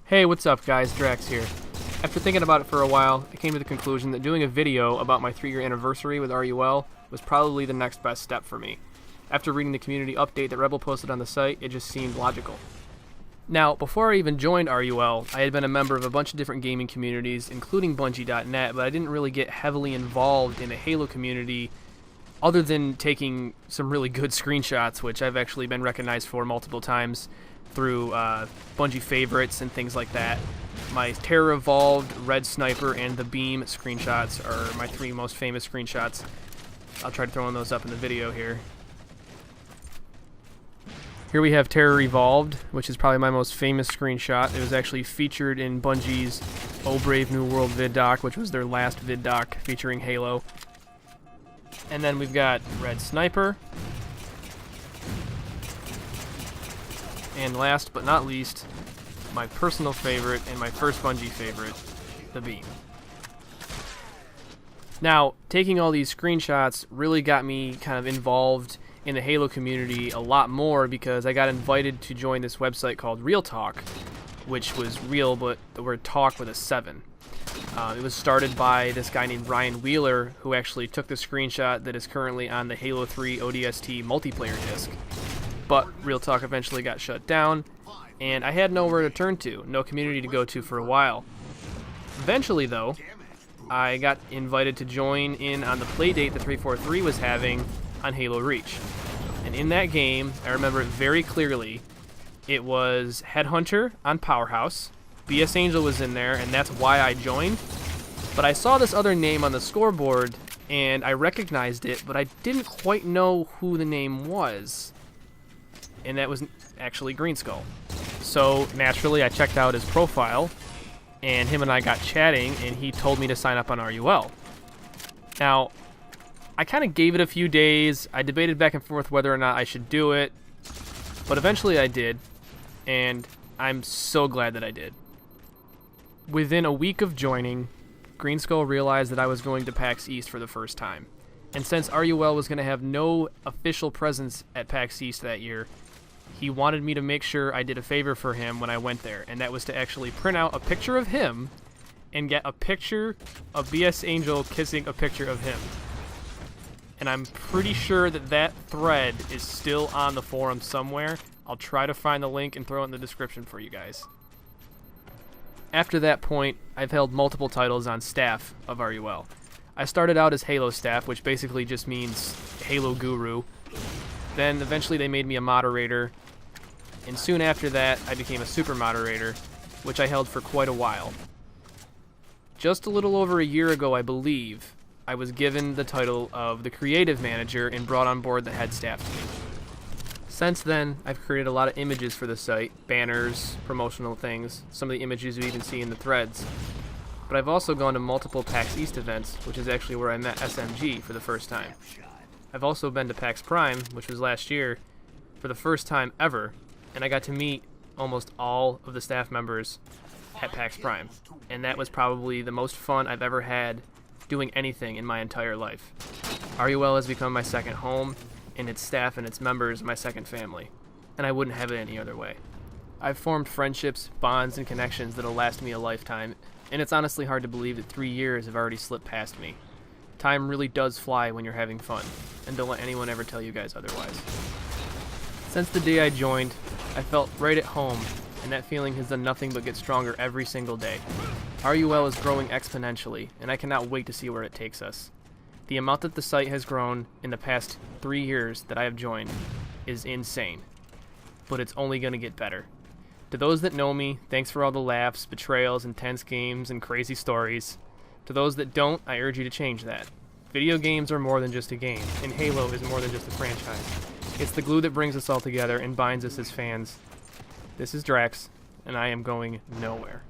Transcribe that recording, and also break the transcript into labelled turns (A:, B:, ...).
A: Hey, what's up guys, Drax here. After thinking about it for a while, I came to the conclusion that doing a video about my 3-year anniversary with RUL was probably the next best step for me. After reading the community update that Rebel posted on the site, it just seemed logical. Now, before I even joined RUL, I had been a member of a bunch of different gaming communities, including Bungie.net, but I didn't really get heavily involved in the Halo community other than taking some really good screenshots, which I've actually been recognized for multiple times through Bungie favorites and things like that. My Terror Evolved, Red Sniper, and the Beam screenshots are my 3 most famous screenshots. I'll try to throw those up in the video here. Here we have Terror Evolved, which is probably my most famous screenshot. It was actually featured in Bungie's Oh Brave New World vid doc, which was their last vid doc featuring Halo. And then we've got Red Sniper. And last but not least, my personal favorite and my first Bungie favorite, the Beam. Now, taking all these screenshots really got me kind of involved in the Halo community a lot more because I got invited to join this website called Real Talk, which was real but the word talk with a 7. It was started by this guy named Ryan Wheeler, who actually took the screenshot that is currently on the Halo 3 ODST multiplayer disc. But Real Talk eventually got shut down, and I had nowhere to turn to, no community to go to for a while. Eventually, though, I got invited to join in on the playdate the 343 was having on Halo Reach. And in that game, I remember it very clearly, it was Headhunter on Powerhouse, BS Angel was in there, and that's why I joined. But I saw this other name on the scoreboard, and I recognized it, but I didn't quite know who the name was. And that was actually Greenskull. So naturally I checked out his profile, and him and I got chatting, and he told me to sign up on RUL. Now, I kind of gave it a few days. I debated back and forth whether or not I should do it, but eventually I did, and I'm so glad that I did. Within a week of joining, Greenskull realized that I was going to PAX East for the first time. And since RUL was going to have no official presence at PAX East that year, he wanted me to make sure I did a favor for him when I went there, and that was to actually print out a picture of him and get a picture of BS Angel kissing a picture of him. And I'm pretty sure that that thread is still on the forum somewhere. I'll try to find the link and throw it in the description for you guys. After that point, I've held multiple titles on staff of RUL. I started out as Halo staff, which basically just means Halo Guru. Then eventually they made me a moderator, and soon after that I became a super moderator, which I held for quite a while. Just a little over a year ago, I believe, I was given the title of the creative manager and brought on board the head staff team. Since then, I've created a lot of images for the site, banners, promotional things, some of the images you even see in the threads. But I've also gone to multiple PAX East events, which is actually where I met SMG for the first time. I've also been to PAX Prime, which was last year, for the first time ever, and I got to meet almost all of the staff members at PAX Prime. And that was probably the most fun I've ever had doing anything in my entire life. RUL has become my second home, and its staff and its members my second family, and I wouldn't have it any other way. I've formed friendships, bonds, and connections that'll last me a lifetime, and it's honestly hard to believe that 3 years have already slipped past me. Time really does fly when you're having fun, and don't let anyone ever tell you guys otherwise. Since the day I joined, I felt right at home, and that feeling has done nothing but get stronger every single day. RUL is growing exponentially, and I cannot wait to see where it takes us. The amount that the site has grown in the past 3 years that I have joined is insane, but it's only going to get better. To those that know me, thanks for all the laughs, betrayals, intense games, and crazy stories. To those that don't, I urge you to change that. Video games are more than just a game, and Halo is more than just a franchise. It's the glue that brings us all together and binds us as fans. This is Drax, and I am going nowhere.